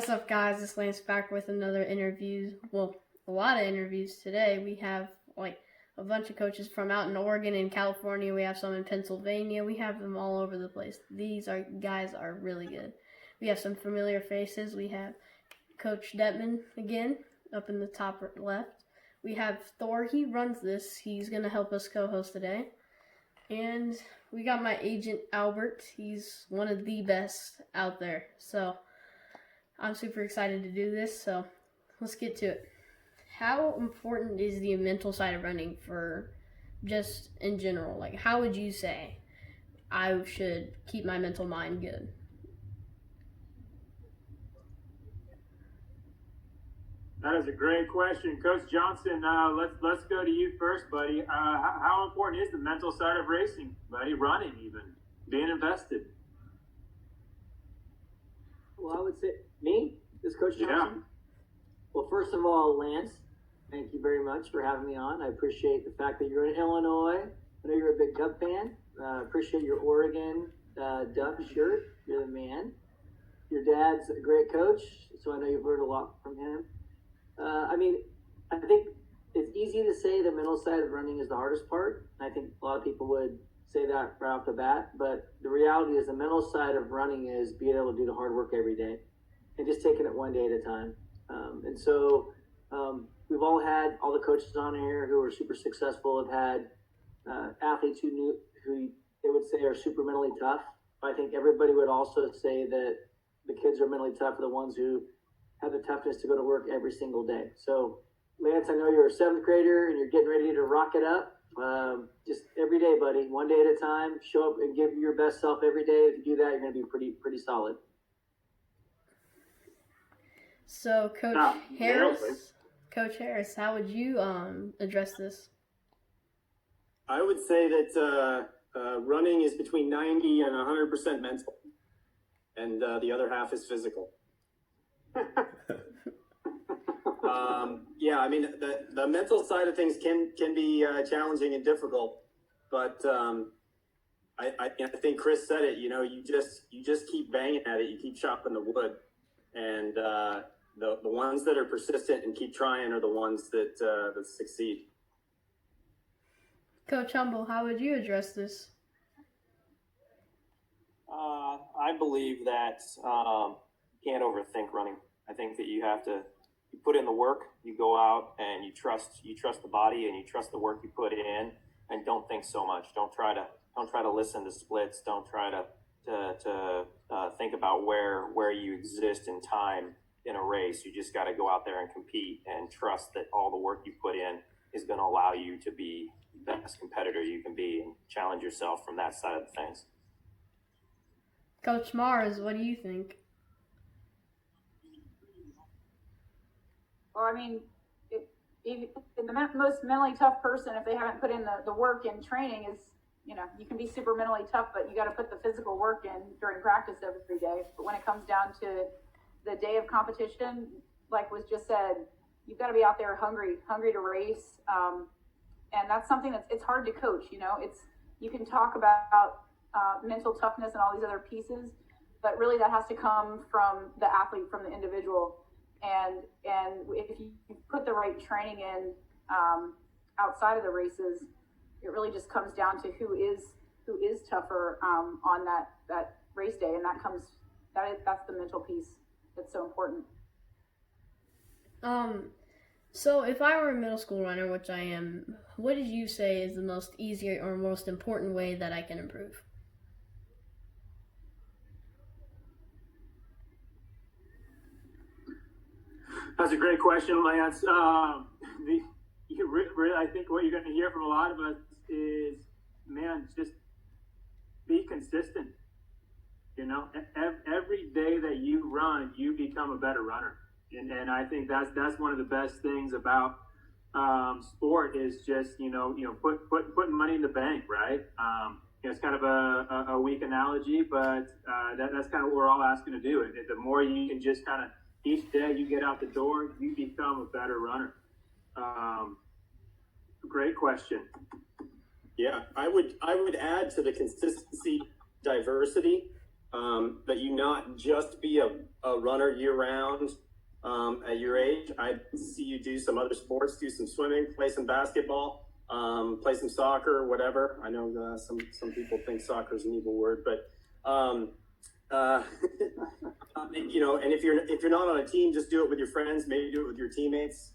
What's up, guys? It's Lance back with another interview. Well, a lot of interviews today. We have like a bunch of coaches from out in Oregon and California. We have some in Pennsylvania. We have them all over the place. These guys are really good. We have some familiar faces. We have Coach Detman again up in the top left. We have Thor. He runs this. He's going to help us co-host today. And we got my agent, Albert. He's one of the best out there. So I'm super excited to do this, so let's get to it. How important is the mental side of running for just in general? Like, how would you say I should keep my mental mind good? That is a great question, Coach Johnson. Let's go to you first, buddy. How important is the mental side of racing, buddy? Running, even being invested. Well, I would say me, this Coach Johnson. Yeah. Well, first of all, Lance, thank you very much for having me on. I appreciate the fact that you're in Illinois. I know you're a big Dub fan. Appreciate your Oregon Dub shirt. You're the man. Your dad's a great coach, so I know you've learned a lot from him. I think it's easy to say the mental side of running is the hardest part. I think a lot of people would say that right off the bat, but the reality is the mental side of running is being able to do the hard work every day and just taking it one day at a time. We've all had, all the coaches on here who are super successful have had athletes who they would say are super mentally tough. I think everybody would also say that the kids who are mentally tough are the ones who have the toughness to go to work every single day. So, Lance, I know you're a 7th grader and you're getting ready to rock it up. Just every day, buddy, one day at a time. Show up and give your best self every day. If you do that, you're going to be pretty solid. So, Coach Harris, how would you address this? I would say that running is between 90 and 100% mental, and the other half is physical. The mental side of things can be challenging and difficult, but I think Chris said it. You know, you just keep banging at it. You keep chopping the wood, and the ones that are persistent and keep trying are the ones that succeed. Coach Humble, how would you address this? I believe that you can't overthink running. I think that you have to put in the work. You go out and you trust the body and you trust the work you put in, and don't think so much. Don't try to listen to splits. Don't try to think about where you exist in time in a race. You just got to go out there and compete and trust that all the work you put in is going to allow you to be the best competitor you can be and challenge yourself from that side of the things. Coach Mars, what do you think? Well, the most mentally tough person, if they haven't put in the work in training, is, you can be super mentally tough, but you got to put the physical work in during practice every day. But when it comes down to the day of competition, like was just said, you've got to be out there hungry to race. And that's something it's hard to coach. You can talk about mental toughness and all these other pieces, but really that has to come from the athlete, from the individual. And if you put the right training in outside of the races, it really just comes down to who is tougher on that race day, and that's the mental piece that's so important. So if I were a middle school runner, which I am, what did you say is the most easy or most important way that I can improve? That's a great question, Lance. I think what you're going to hear from a lot of us is, man, just be consistent. Every day that you run, you become a better runner, and I think that's one of the best things about sport is just putting money in the bank, right? It's kind of a weak analogy, but that's kind of what we're all asking to do. And the more you can just kind of each day you get out the door, you become a better runner. Great question. Yeah, I would add to the consistency, diversity. that you not just be a runner year round at your age. I see you do some other sports, do some swimming, play some basketball, play some soccer, whatever. I know some people think soccer is an evil word, but and if you're not on a team, just do it with your friends. Maybe do it with your teammates.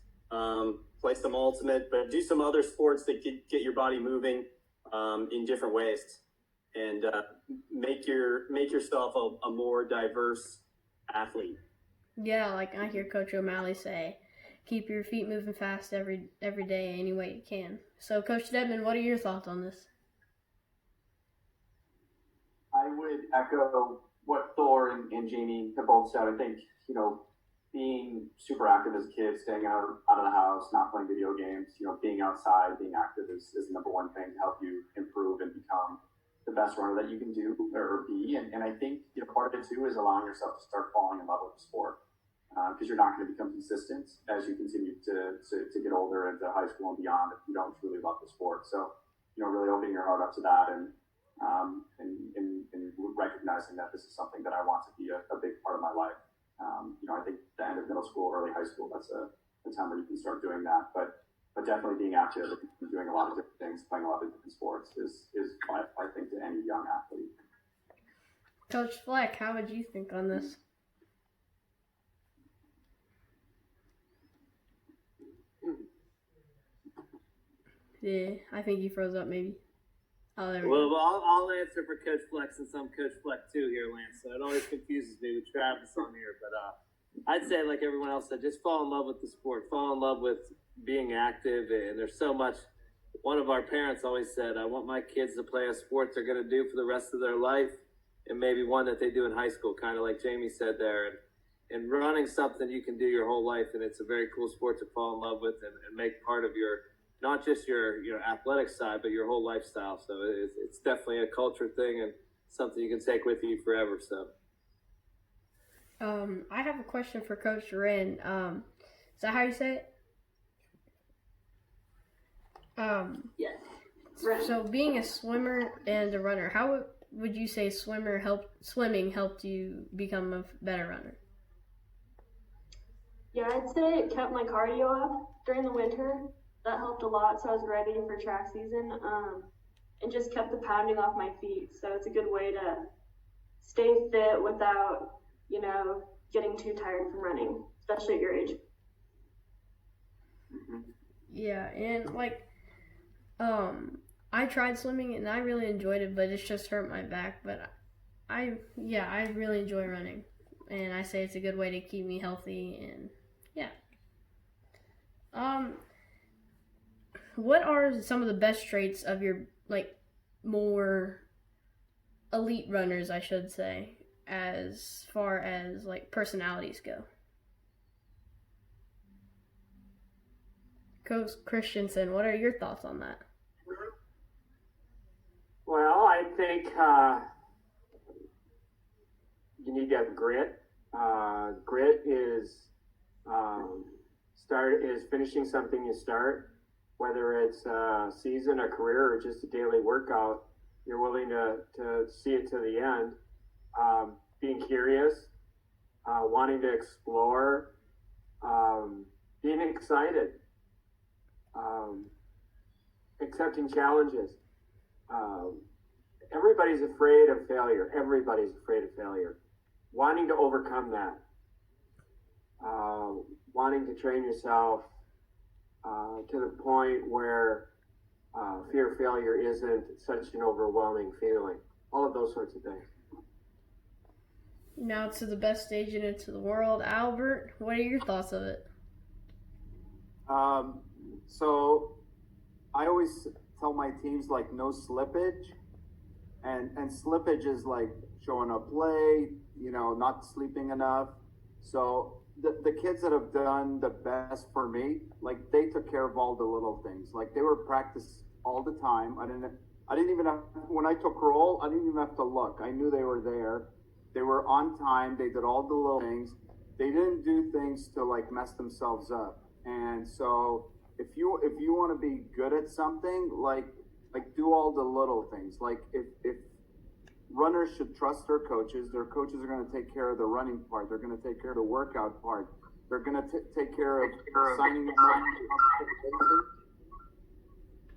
Play some ultimate, but do some other sports that get your body moving in different ways, and make yourself a more diverse athlete. Yeah, like I hear Coach O'Malley say, keep your feet moving fast every day any way you can. So, Coach Dedman, what are your thoughts on this? I would echo what Thor and Jamie have both said. I think, being super active as a kid, staying out of the house, not playing video games, being outside, being active is the number one thing to help you improve and become the best runner that you can do or be. And I think, part of it too is allowing yourself to start falling in love with the sport. Because you're not going to become consistent as you continue to get older into high school and beyond if you don't truly love the sport. So, really opening your heart up to that and recognizing that this is something that I want to be a big part of my life. I think the end of middle school, early high school, that's a time where you can start doing that. But definitely being active and doing a lot of different things, playing a lot of different sports is I think to any young athlete. Coach Fleck, how would you think on this? Yeah, I think he froze up maybe. Oh, there we go. Well, I'll answer for Coach Fleck since I'm Coach Fleck too here, Lance. So it always confuses me with Travis on here. But I'd say, like everyone else said, just fall in love with the sport. Fall in love with being active. And there's so much. One of our parents always said, I want my kids to play a sport they're going to do for the rest of their life, and maybe one that they do in high school, kind of like Jamie said there. And running something you can do your whole life, and it's a very cool sport to fall in love with and make part of your, not just your athletic side, but your whole lifestyle. So it's definitely a culture thing and something you can take with you forever. So, I have a question for Coach Duran. Is that how you say it? Yes. So being a swimmer and a runner, how would you say swimming helped you become a better runner? Yeah, I'd say it kept my cardio up during the winter. That helped a lot, so I was ready for track season, and just kept the pounding off my feet. So it's a good way to stay fit without, getting too tired from running, especially at your age. Mm-hmm. Yeah, and I tried swimming and I really enjoyed it, but it's just hurt my back. But I really enjoy running, and I say it's a good way to keep me healthy. And yeah. What are some of the best traits of your more elite runners, I should say, as far as personalities go? Coach Christensen, what are your thoughts on that? Well, I think you need to have grit. Grit is finishing something you start, whether it's a season, a career, or just a daily workout. You're willing to see it to the end. Being curious, wanting to explore, being excited, accepting challenges. Everybody's afraid of failure. Everybody's afraid of failure. Wanting to overcome that. Wanting to train yourself to the point where fear of failure isn't such an overwhelming feeling. All of those sorts of things. Now to the best agent into the world, Albert. What are your thoughts of it? So I always tell my teams no slippage, and slippage is showing up late, not sleeping enough. So the kids that have done the best for me, they took care of all the little things. They were practice all the time. I didn't even have, when I took roll, I didn't even have to look. I knew they were there. They were on time. They did all the little things. They didn't do things to mess themselves up. And so if you want to be good at something, do all the little things. runners should trust their coaches. Their coaches are going to take care of the running part. They're going to take care of the workout part. They're going to take care of signing them up.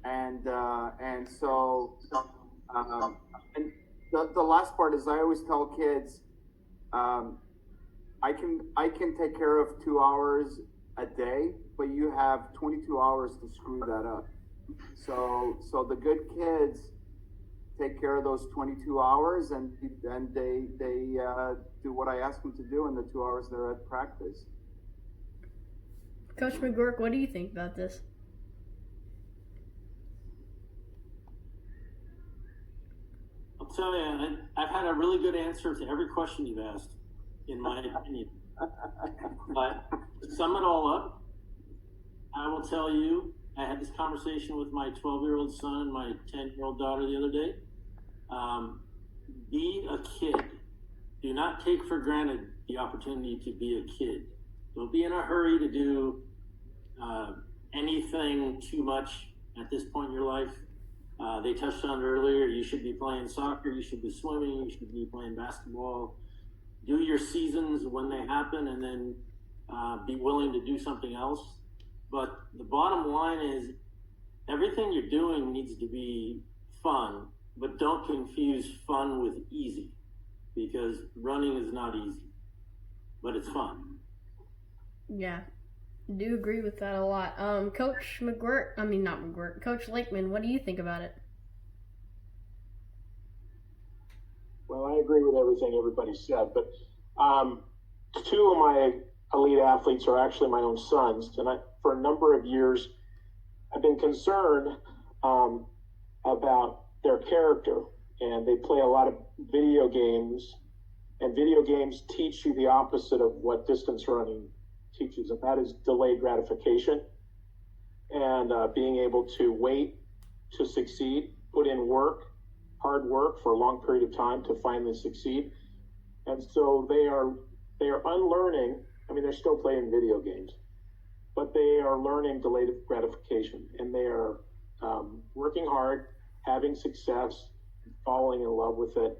And so and the last part is I always tell kids, I can take care of 2 hours a day, but you have 22 hours to screw that up. So the good kids take care of those 22 hours and they do what I ask them to do in the 2 hours they're at practice. Coach McGurk, what do you think about this? I'll tell you, I've had a really good answer to every question you've asked, in my opinion. But to sum it all up, I will tell you, I had this conversation with my 12-year-old son and my 10-year-old daughter the other day. Be a kid. Do not take for granted the opportunity to be a kid. Don't be in a hurry to do anything too much at this point in your life. They touched on it earlier, you should be playing soccer, you should be swimming, you should be playing basketball. Do your seasons when they happen, and then be willing to do something else. But the bottom line is everything you're doing needs to be fun, but don't confuse fun with easy, because running is not easy, but it's fun. Yeah, I do agree with that a lot. Coach Coach Lakeman, what do you think about it? Well, I agree with everything everybody said, but two of my elite athletes are actually my own sons, and for a number of years, I've been concerned about their character, and they play a lot of video games, and video games teach you the opposite of what distance running teaches, and that is delayed gratification, and being able to wait to succeed, put in work, hard work for a long period of time to finally succeed. And so they are unlearning. I mean, they're still playing video games, but they are learning delayed gratification, and they are working hard, having success, falling in love with it,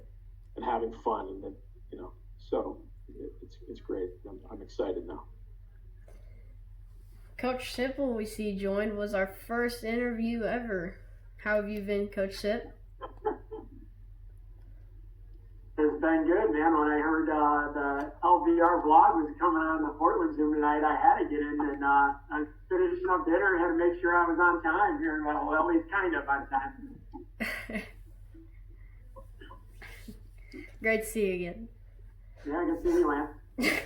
and having fun. And then, so it's great. I'm excited now. Coach Sipple, we see joined, was our first interview ever. How have you been, Coach Sip? It's been good, man. When I heard the LVR vlog was coming on the Portland Zoom tonight, I had to get in, and I finished up dinner and had to make sure I was on time here. Well, at least kind of on time. Great to see you again. Yeah, good to see you, Lance.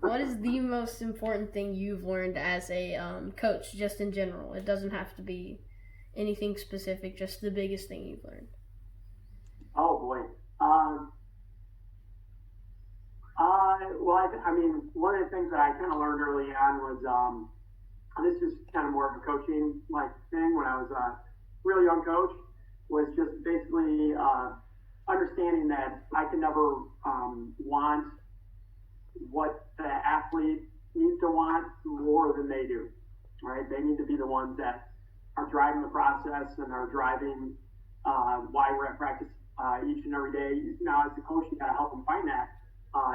What is the most important thing you've learned as a coach, just in general? It doesn't have to be anything specific, just the biggest thing you've learned. Oh, boy. I mean, one of the things that I kind of learned early on was, this is kind of more of a coaching thing when I was a real young coach, was just basically understanding that I can never want what the athlete needs to want more than they do, right? They need to be the ones that are driving the process and are driving why we're at practice each and every day. Now, as a coach, you got to help them find that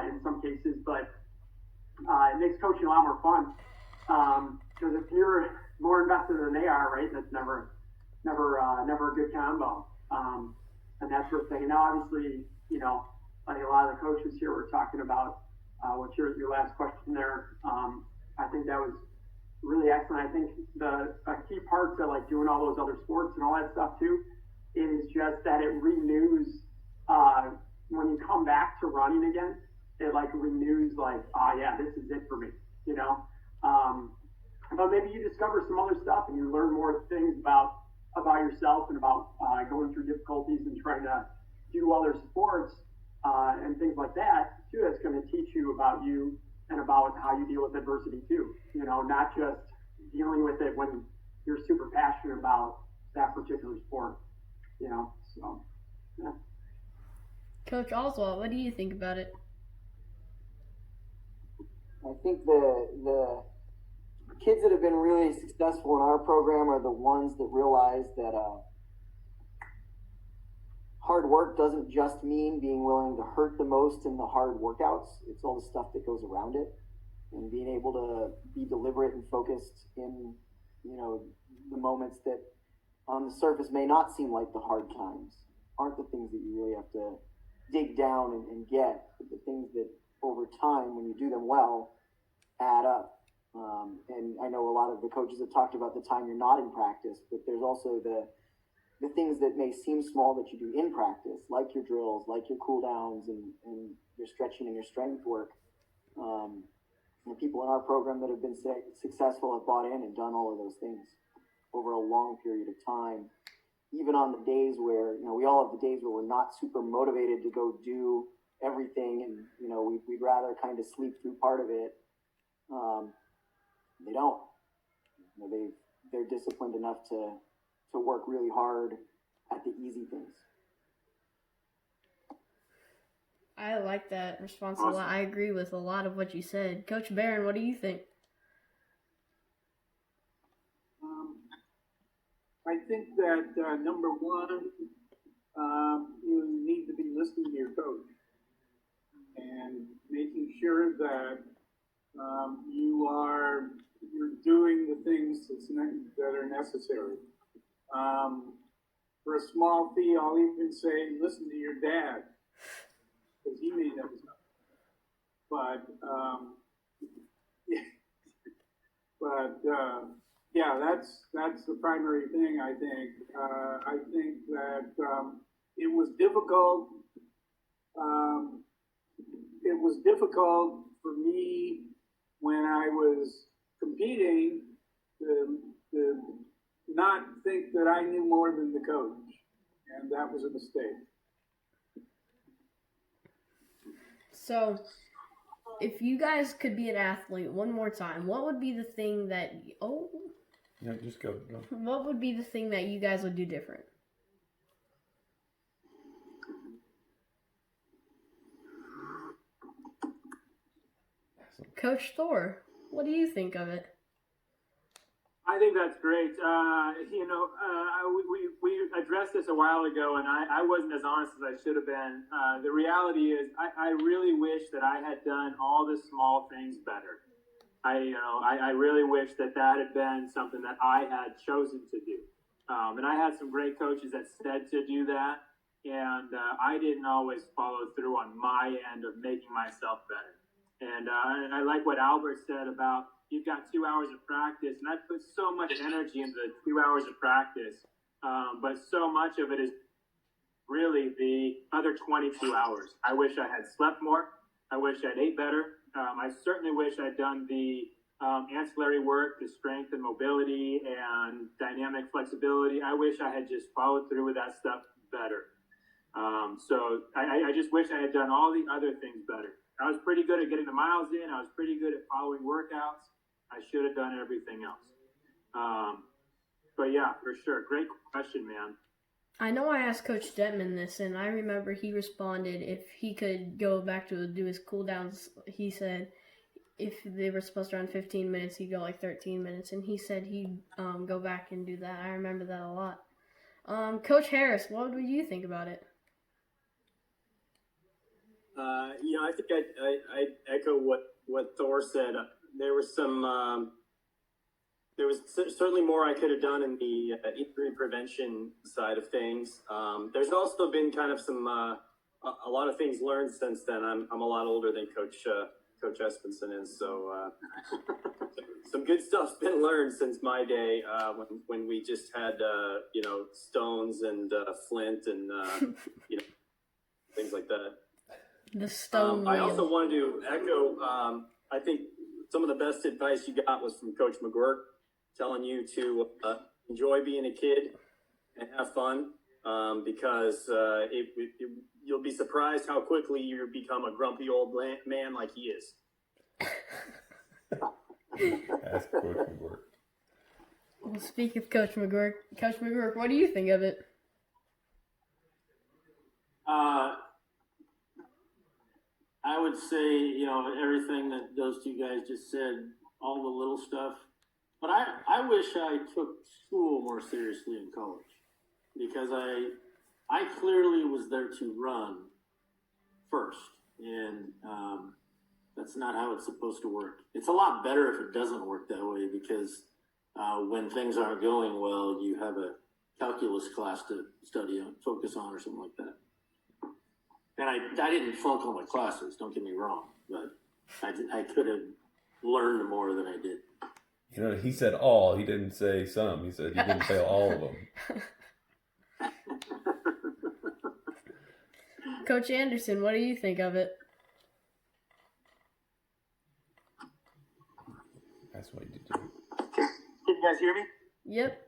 in some cases, but it makes coaching a lot more fun because if you're more invested than they are, right, that's never a good combo, and that sort of thing. And now, obviously, like a lot of the coaches here were talking about what's your last question there. I think that was really excellent. I think a key part to doing all those other sports and all that stuff too is just that it renews when you come back to running again. It renews yeah, this is it for me, but maybe you discover some other stuff and you learn more things about yourself and about going through difficulties and trying to do other sports and things like that too. That's going to teach you about you and about how you deal with adversity too, not just dealing with it when you're super passionate about that particular sport, so yeah. Coach Oswald, what do you think about it? I think the kids that have been really successful in our program are the ones that realize that hard work doesn't just mean being willing to hurt the most in the hard workouts. It's all the stuff that goes around it, and being able to be deliberate and focused in, the moments that on the surface may not seem like the hard times aren't the things that you really have to dig down and get, but the things that over time, when you do them well, add up. And I know a lot of the coaches have talked about the time you're not in practice, but there's also the things that may seem small that you do in practice, like your drills, like your cool downs and your stretching and your strength work. The people in our program that have been successful have bought in and done all of those things over a long period of time. Even on the days where, we all have the days where we're not super motivated to go do everything and, we'd rather kind of sleep through part of it. They don't. They're disciplined enough to work really hard at the easy things. I like that response a lot. I agree with a lot of what you said. Coach Barron, what do you think? I think that number one, you need to be listening to your coach and making sure that you're doing the things that are necessary. For a small fee, I'll even say, listen to your dad, because he may know something. Yeah, that's the primary thing. I think. I think that it was difficult. It was difficult for me when I was competing to not think that I knew more than the coach, and that was a mistake. So, if you guys could be an athlete one more time, what would be the thing that Yeah, just go. What would be the thing that you guys would do different? Coach Thor, what do you think of it? I think that's great. We addressed this a while ago, and I wasn't as honest as I should have been. The reality is, I really wish that I had done all the small things better. I really wish that had been something that I had chosen to do. And I had some great coaches that said to do that, and I didn't always follow through on my end of making myself better. And I like what Albert said about you've got 2 hours of practice, and I put so much energy into the 2 hours of practice, but so much of it is really the other 22 hours. I wish I had slept more. I wish I'd ate better. I certainly wish I'd done the ancillary work, the strength and mobility and dynamic flexibility. I wish I had just followed through with that stuff better. So I just wish I had done all the other things better. I was pretty good at getting the miles in. I was pretty good at following workouts. I should have done everything else. But yeah, for sure. Great question, man. I know I asked Coach Detman this, and I remember he responded if he could go back to do his cool downs. He said if they were supposed to run 15 minutes, he'd go like 13 minutes, and he said he'd go back and do that. I remember that a lot. Coach Harris, what would you think about it? I think I echo what Thor said. There was certainly more I could have done in the injury prevention side of things. There's also been kind of some a lot of things learned since then. I'm a lot older than Coach Espenson is, so some good stuff's been learned since my day when we just had stones and flint and things like that. The stone. I also wanted to echo. I think some of the best advice you got was from Coach McGuirk, telling you to enjoy being a kid and have fun, because you'll be surprised how quickly you become a grumpy old man like he is. Ask Coach McGuirk. Well, speak of Coach McGuirk, what do you think of it? I would say, everything that those two guys just said, all the little stuff. But I wish I took school more seriously in college, because I clearly was there to run first, and that's not how it's supposed to work. It's a lot better if it doesn't work that way, because when things aren't going well, you have a calculus class to study on, focus on, or something like that. And I didn't flunk all my classes, don't get me wrong, but I could have learned more than I did. You know, he said all. He didn't say some. He said he didn't fail all of them. Coach Anderson, what do you think of it? That's what you do. Can you guys hear me? Yep.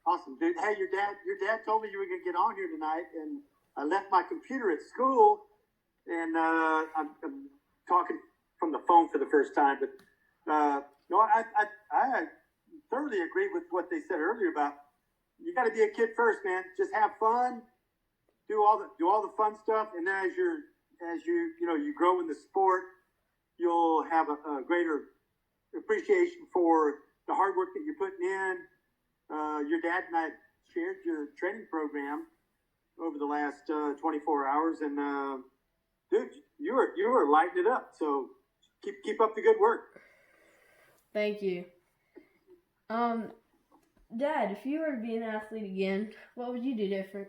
Awesome, dude. Hey, your dad told me you were gonna get on here tonight, and I left my computer at school, and I'm talking from the phone for the first time. But no, I thoroughly agree with what they said earlier about you got to be a kid first, man. Just have fun, do all the fun stuff, and then as you grow in the sport, you'll have a greater appreciation for the hard work that you're putting in. Your dad and I shared your training program over the last 24 hours, and dude, you were lighting it up. So keep up the good work. Thank you. Dad, if you were to be an athlete again, what would you do different?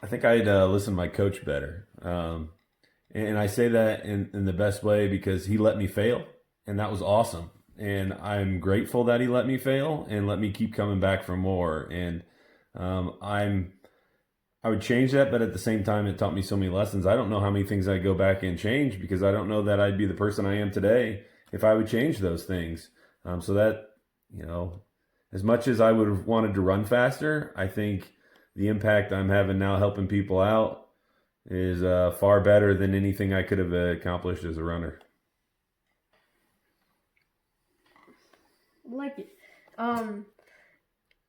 I think I'd listen to my coach better. And I say that in the best way, because he let me fail, and that was awesome. And I'm grateful that he let me fail and let me keep coming back for more. And I would change that, but at the same time, it taught me so many lessons. I don't know how many things I'd go back and change, because I don't know that I'd be the person I am today if I would change those things. So that, you know, as much as I would have wanted to run faster, I think the impact I'm having now helping people out is far better than anything I could have accomplished as a runner. I like it.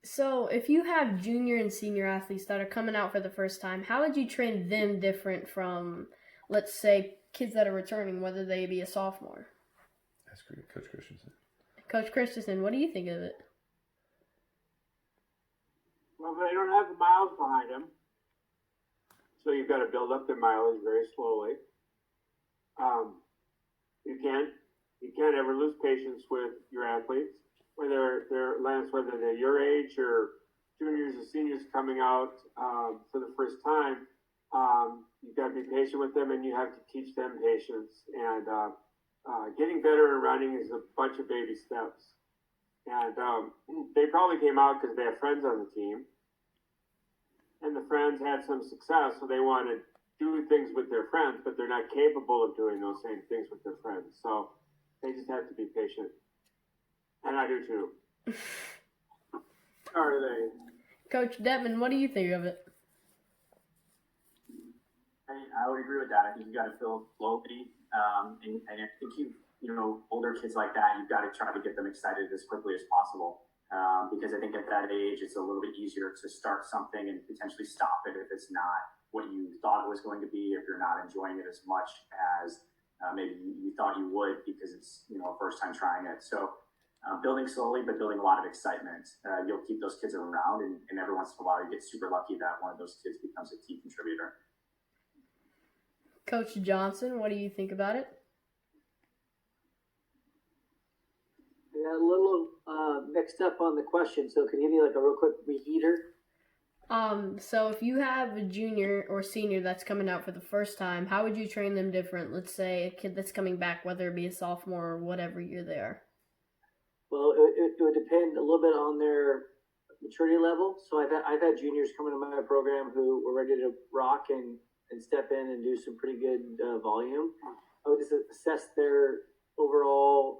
So if you have junior and senior athletes that are coming out for the first time, how would you train them different from, let's say, kids that are returning, whether they be a sophomore? That's great, Coach Christensen. Coach Christensen, what do you think of it? Well, they don't have the miles behind them, so you've got to build up their mileage very slowly. You can't ever lose patience with your athletes, whether they're your age or juniors or seniors coming out for the first time. You've got to be patient with them, and you have to teach them patience. And getting better in running is a bunch of baby steps. And they probably came out because they have friends on the team, and the friends had some success, so they want to do things with their friends, but they're not capable of doing those same things with their friends. So they just have to be patient. And I do too. Are they? Coach Detman, what do you think of it? I would agree with that. I think you got to build slowly, and I think older kids like that, you've got to try to get them excited as quickly as possible, because I think at that age it's a little bit easier to start something and potentially stop it if it's not what you thought it was going to be, if you're not enjoying it as much as maybe you thought you would, because it's first time trying it. So building slowly, but building a lot of excitement. You'll keep those kids around, and every once in a while you get super lucky that one of those kids becomes a key contributor. Coach Johnson, what do you think about it? Yeah, a little mixed up on the question, so can you give me like a real quick reheater? So if you have a junior or senior that's coming out for the first time, how would you train them different? Let's say a kid that's coming back, whether it be a sophomore or whatever year they are. Well, it would depend a little bit on their maturity level. So I've had juniors come into my program who were ready to rock and step in and do some pretty good volume. I would just assess their overall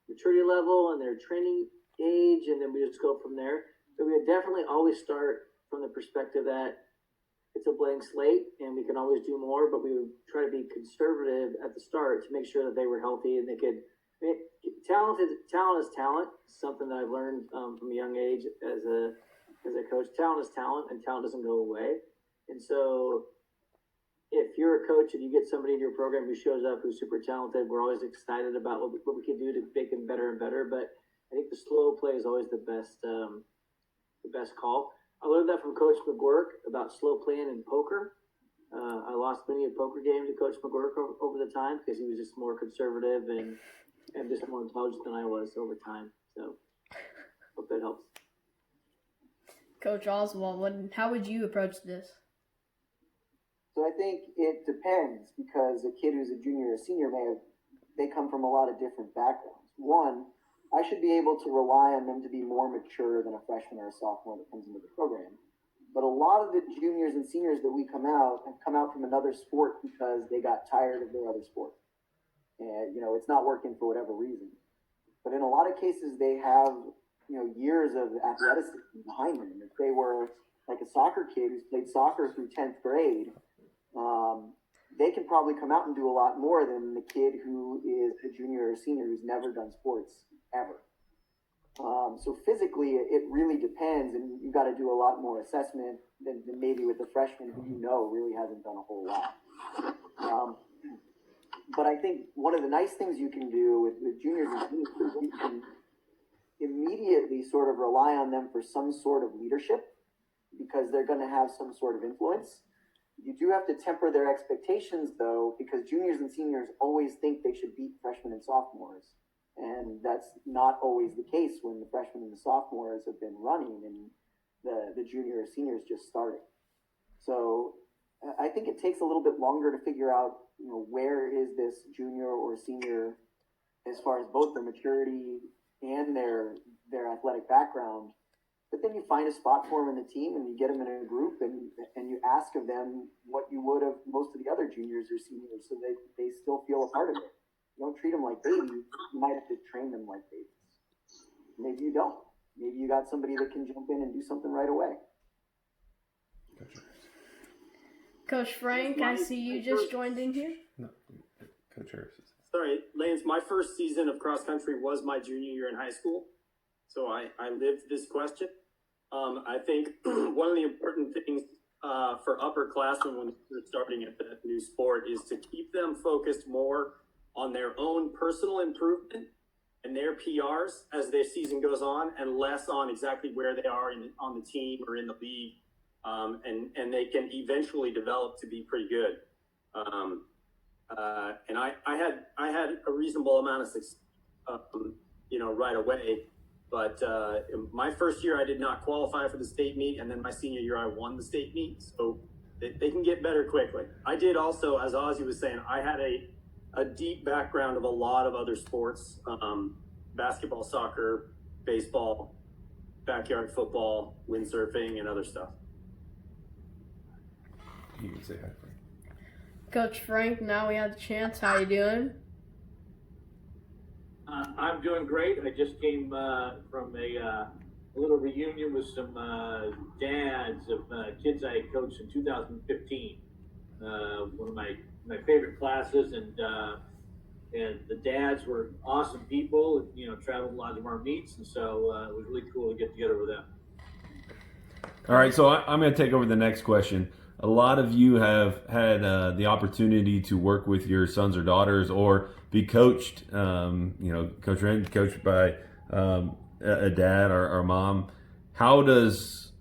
maturity level and their training age, and then we just go from there. But we would definitely always start from the perspective that it's a blank slate and we can always do more, but we would try to be conservative at the start to make sure that they were healthy and they could. Talent is talent. Something that I've learned from a young age as a coach. Talent is talent, and talent doesn't go away. And so, if you're a coach and you get somebody in your program who shows up who's super talented, we're always excited about what we can do to make them better and better. But I think the slow play is always the best call. I learned that from Coach McGuirk about slow playing in poker. I lost many a poker game to Coach McGuirk over the time because he was just more conservative and just more intelligent than I was over time. So, hope that helps. Coach Oswald, how would you approach this? So I think it depends because a kid who's a junior or senior they come from a lot of different backgrounds. One, I should be able to rely on them to be more mature than a freshman or a sophomore that comes into the program. But a lot of the juniors and seniors that we come out have come out from another sport because they got tired of their other sport. And, it's not working for whatever reason. But in a lot of cases, they have, years of athleticism behind them. If they were like a soccer kid who's played soccer through 10th grade, they can probably come out and do a lot more than the kid who is a junior or senior who's never done sports ever. So physically, it really depends, and you've got to do a lot more assessment than maybe with the freshman who really hasn't done a whole lot. But I think one of the nice things you can do with juniors and seniors is you can immediately sort of rely on them for some sort of leadership because they're going to have some sort of influence. You do have to temper their expectations, though, because juniors and seniors always think they should beat freshmen and sophomores. And that's not always the case when the freshmen and the sophomores have been running and the junior or seniors just starting. So I think it takes a little bit longer to figure out, where is this junior or senior as far as both their maturity and their athletic background. But then you find a spot for them in the team and you get them in a group and you ask of them what you would of most of the other juniors or seniors so they still feel a part of it. You don't treat them like babies. You might have to train them like babies. Maybe you don't. Maybe you got somebody that can jump in and do something right away. Coach Frank, I see you just joined in here. No, Coach Harris. Sorry, Lance, my first season of cross country was my junior year in high school. So I lived this question. I think one of the important things for upperclassmen when they're starting at that new sport is to keep them focused more on their own personal improvement and their PRs as their season goes on and less on exactly where they are on the team or in the league. And they can eventually develop to be pretty good. And I had a reasonable amount of success, right away. But in my first year, I did not qualify for the state meet. And then my senior year, I won the state meet. So they can get better quickly. I did also, as Ozzy was saying, I had a deep background of a lot of other sports, basketball, soccer, baseball, backyard football, windsurfing, and other stuff. You can say hi, Frank. Coach Frank, now we have the chance. How you doing? I'm doing great. I just came from a little reunion with some dads of kids I had coached in 2015. One of my favorite classes, and the dads were awesome people. Traveled a lot of our meets, and so it was really cool to get together with them. All right, so I'm going to take over the next question. A lot of you have had the opportunity to work with your sons or daughters or be coached, coached by a dad or mom. How does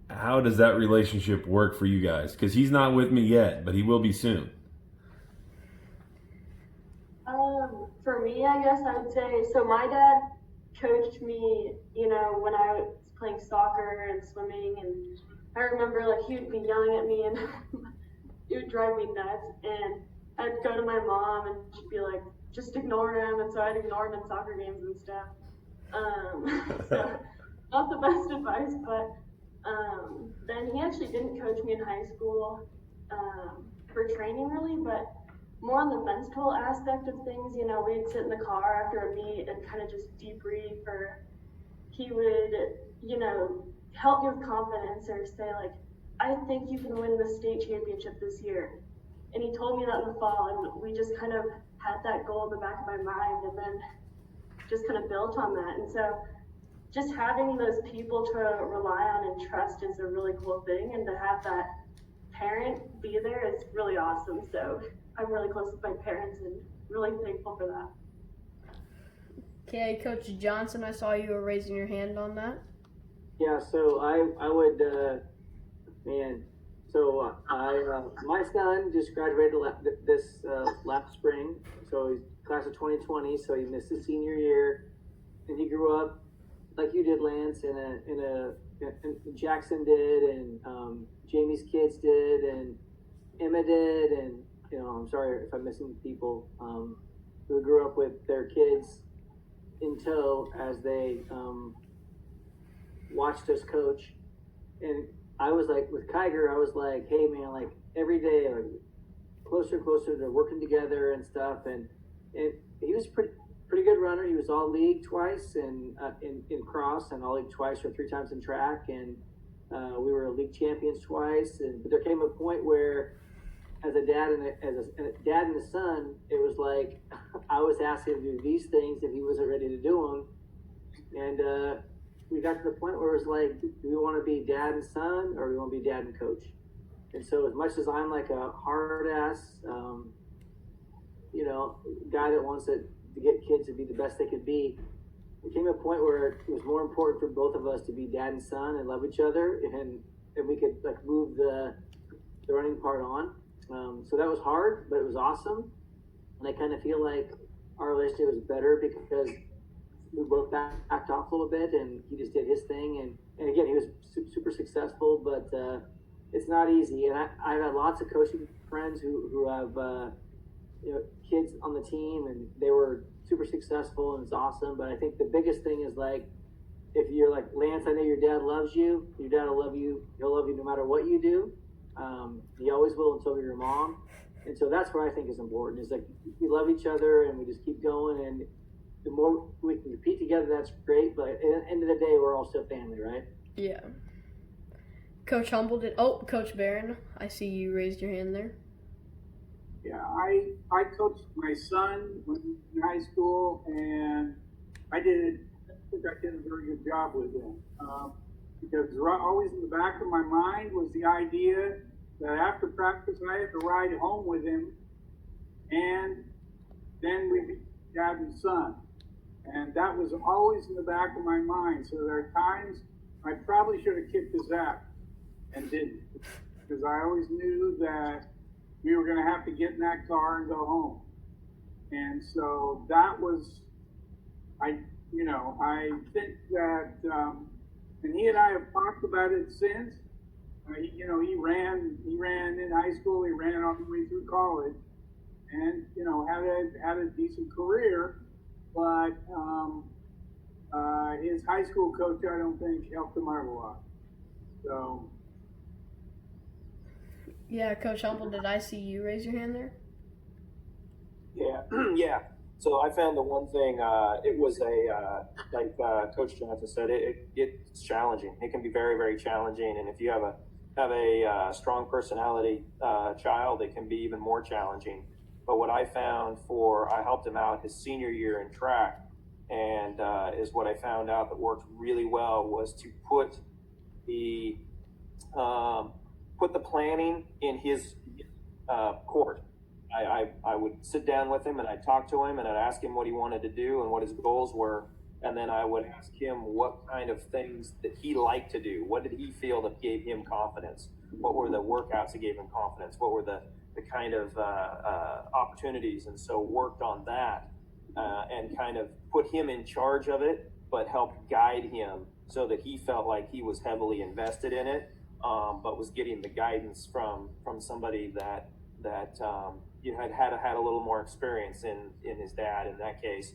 that relationship work for you guys? Because he's not with me yet, but he will be soon. For me, I guess I would say, so my dad coached me, when I was playing soccer and swimming, and I remember he would be yelling at me and it would drive me nuts, and I'd go to my mom and she'd be like, just ignore him, and so I'd ignore him in soccer games and stuff. So not the best advice, but then he actually didn't coach me in high school for training really, but more on the mental aspect of things. We'd sit in the car after a meet and kind of just debrief, or he would, help me with confidence or say I think you can win the state championship this year. And he told me that in the fall, and we just kind of had that goal in the back of my mind and then just kind of built on that. And so just having those people to rely on and trust is a really cool thing, and to have that parent be there is really awesome. So I'm really close with my parents and really thankful for that. Okay, Coach Johnson, I saw you were raising your hand on that. Yeah, so I would, man, so my son just graduated this last spring, so he's class of 2020, so he missed his senior year, and he grew up like you did, Lance, and Jackson did, and Jamie's kids did, and Emma did, and I'm sorry if I'm missing people who grew up with their kids in tow as they watched us coach. And I was like, with Kiger, I was like, hey man, like every day, like closer and closer to working together and stuff. And he was pretty good runner. He was all league twice and in cross, and all league twice or 3 times in track. And we were league champions twice. But there came a point where, as a dad and a dad and a son, it was like I was asking him to do these things and he wasn't ready to do them. And we got to the point where it was like, do we want to be dad and son, or do we want to be dad and coach? And so, as much as I'm like a hard ass, guy that wants to get kids to be the best they could be, there came a point where it was more important for both of us to be dad and son and love each other, and we could like move the running part on. So that was hard, but it was awesome. And I kind of feel like our relationship was better because we both backed off a little bit, and he just did his thing. And again, he was super successful, but it's not easy. And I've had lots of coaching friends who have kids on the team, and they were super successful, and it's awesome. But I think the biggest thing is like, if you're like, Lance, I know your dad loves you. Your dad will love you. He'll love you no matter what you do. He always will, and so will your mom. And so that's what I think is important, is like we love each other and we just keep going, and the more we can compete together, that's great, but at the end of the day, we're all still family, right? Yeah. Coach Humble did. Oh, Coach Barron, I see you raised your hand there. Yeah, I coached my son when he was in high school, and I think I did a very good job with him. Because always in the back of my mind was the idea that after practice I had to ride home with him, and then we'd be dad and son. And that was always in the back of my mind. So there are times I probably should have kicked his ass and didn't, because I always knew that we were going to have to get in that car and go home. And so that was, I think that, and he and I have talked about it since. He ran in high school. He ran all the way through college, and had a decent career. But his high school coach, I don't think, helped him out a lot. So. Yeah, Coach Humble, did I see you raise your hand there? Yeah, yeah. So I found the one thing, it was like Coach Johnson said, it's challenging. It can be very, very challenging. And if you have a strong personality child, it can be even more challenging. But what I found I helped him out his senior year in track, and is what I found out that worked really well was to put the planning in his court. I would sit down with him and I'd talk to him and I'd ask him what he wanted to do and what his goals were. And then I would ask him what kind of things that he liked to do. What did he feel that gave him confidence? What were the workouts that gave him confidence? What were the kind of opportunities? And so worked on that and kind of put him in charge of it, but helped guide him so that he felt like he was heavily invested in it, but was getting the guidance from somebody that had a little more experience in his dad in that case.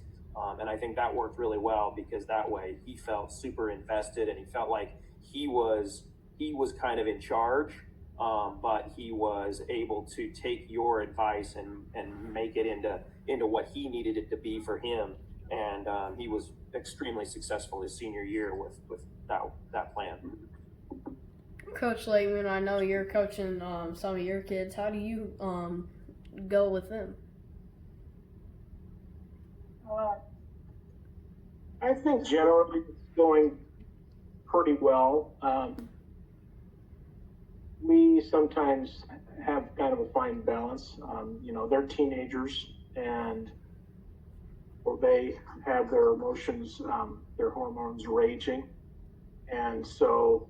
And I think that worked really well, because that way he felt super invested and he felt like he was kind of in charge, but he was able to take your advice and make it into what he needed it to be for him. And he was extremely successful his senior year with that plan. Coach Lakeman, I know you're coaching some of your kids. How do you go with them? I think generally it's going pretty well. We sometimes have kind of a fine balance. They're teenagers, and they have their emotions, their hormones raging. And so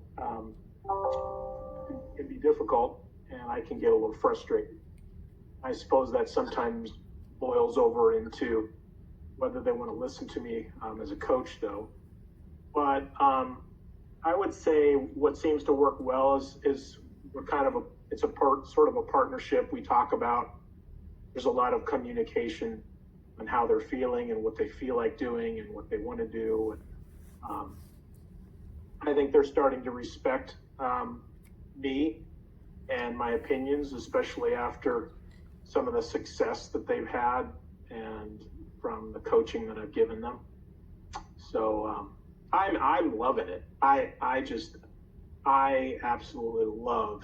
it can be difficult, and I can get a little frustrated. I suppose that sometimes boils over into whether they want to listen to me as a coach, though. But I would say what seems to work well is we're kind of sort of a partnership. We talk about, there's a lot of communication on how they're feeling and what they feel like doing and what they want to do. And, I think they're starting to respect me and my opinions, especially after some of the success that they've had and from the coaching that I've given them. So I'm loving it. I absolutely love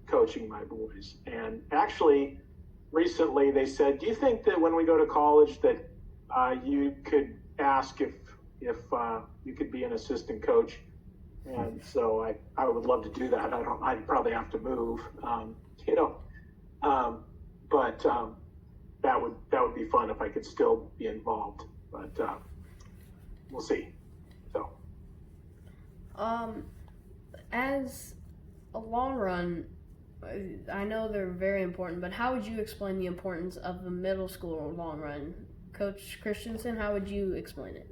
coaching my boys. And actually, recently they said, do you think that when we go to college that you could ask if you could be an assistant coach? And so I would love to do that. I'd probably have to move, but that would be fun if I could still be involved, but we'll see. So as a long run, I know they're very important, but how would you explain the importance of the middle school long run? Coach Christensen, how would you explain it?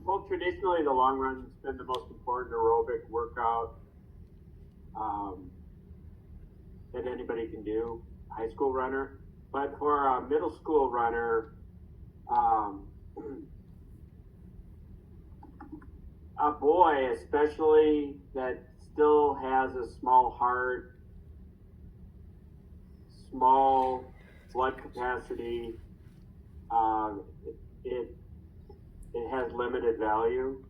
Well, traditionally, the long run's been the most important aerobic workout that anybody can do, high school runner. But for a middle school runner, a boy especially that still has a small heart, small blood capacity, it has limited value.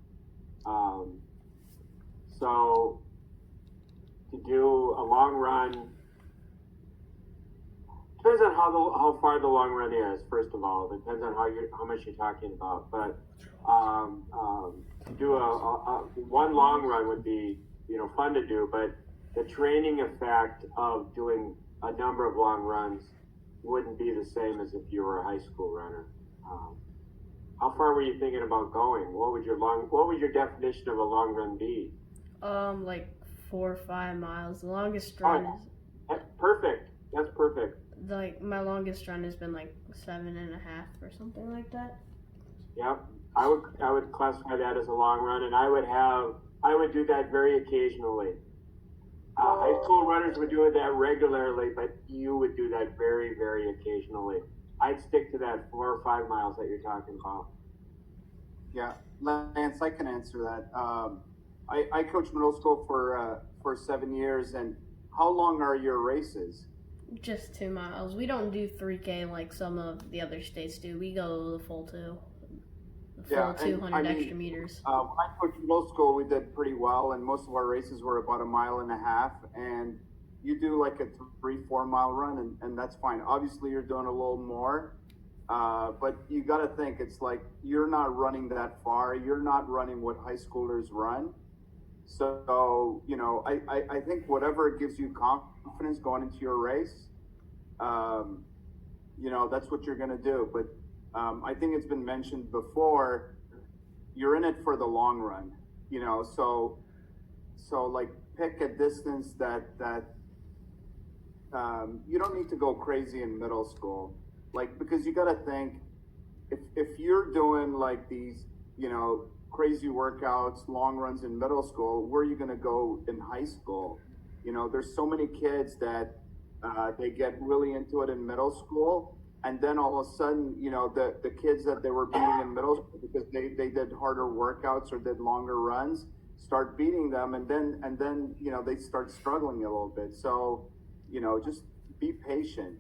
So to do a long run, depends on how far the long run is, first of all. It depends on how much you're talking about. But to do one long run would be fun to do, but the training effect of doing a number of long runs wouldn't be the same as if you were a high school runner. How far were you thinking about going? What would your definition of a long run be? Like 4 or 5 miles. The longest run is That's perfect. That's perfect. like my longest run has been like 7.5 or something like that. Yep. I would classify that as a long run, and I would do that very occasionally. High school runners would do that regularly, but you would do that very, very occasionally. I'd stick to that 4 or 5 miles that you're talking about. Yeah, Lance, I can answer that. I coached middle school for 7 years, and how long are your races? Just 2 miles. We don't do 3K like some of the other states do. We go the full 2. The full 200 extra meters. When I coached middle school, we did pretty well, and most of our races were about 1.5 miles, and you do like a 3-4 mile run, and that's fine. Obviously, you're doing a little more, but you got to think, it's like you're not running that far. You're not running what high schoolers run. So, I think whatever gives you confidence going into your race, that's what you're going to do. But I think it's been mentioned before, you're in it for the long run, so like pick a distance that you don't need to go crazy in middle school, because you got to think, if you're doing like these, crazy workouts, long runs in middle school, where are you going to go in high school? There's so many kids that they get really into it in middle school, and then all of a sudden, the kids that they were beating in middle school because they did harder workouts or did longer runs start beating them, and then they start struggling a little bit. So just be patient.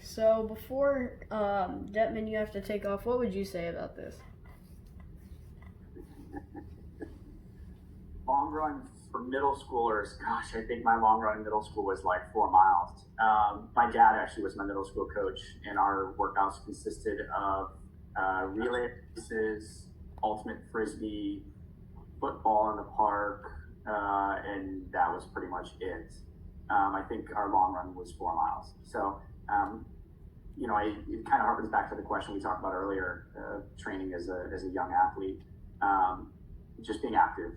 So before Detman, you have to take off. What would you say about this? Long run for middle schoolers, gosh, I think my long run in middle school was like 4 miles. My dad actually was my middle school coach, and our workouts consisted of relay races, ultimate frisbee, football in the park, and that was pretty much it. I think our long run was 4 miles. So, you know, it kind of harkens back to the question we talked about earlier, training as a young athlete, just being active,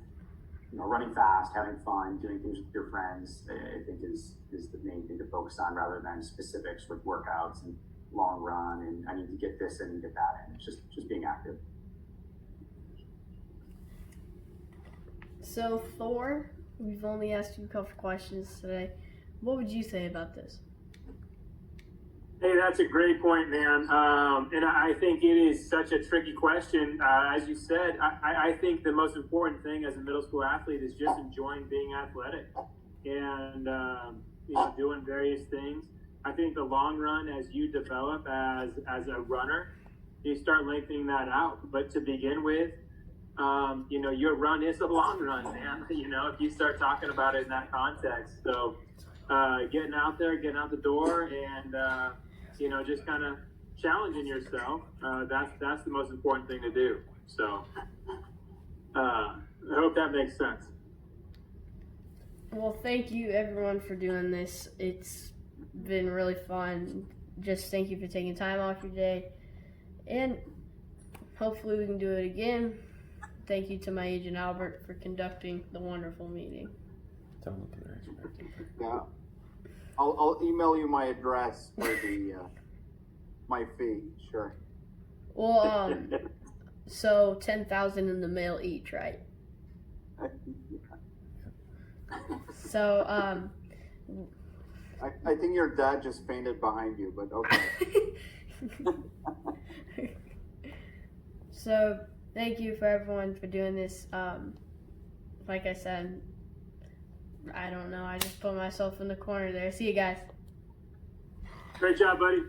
you know, running fast, having fun, doing things with your friends, I think is the main thing to focus on rather than specifics with workouts and long run and I need to get this in and get that in. It's just being active. So Thor, we've only asked you a couple questions today. What would you say about this? Hey, that's a great point, man. And I think it is such a tricky question. As you said, I think the most important thing as a middle school athlete is just enjoying being athletic and you know, doing various things. I think the long run, as you develop as a runner, you start lengthening that out. But to begin with, you know, your run is a long run, man. You know, if you start talking about it in that context. So getting out there, getting out the door, and you know, just kind of challenging yourself. That's the most important thing to do. So I hope that makes sense. Well, thank you everyone for doing this. It's been really fun. Just thank you for taking time off your day, and hopefully we can do it again. Thank you to my agent Albert for conducting the wonderful meeting. Yeah, I'll email you my address for the my fee. Sure. Well, so 10,000 in the mail each, right? So I think your dad just fainted behind you, but okay. So thank you for everyone for doing this. Like I said, I don't know. I just put myself in the corner there. See you guys. Great job, buddy.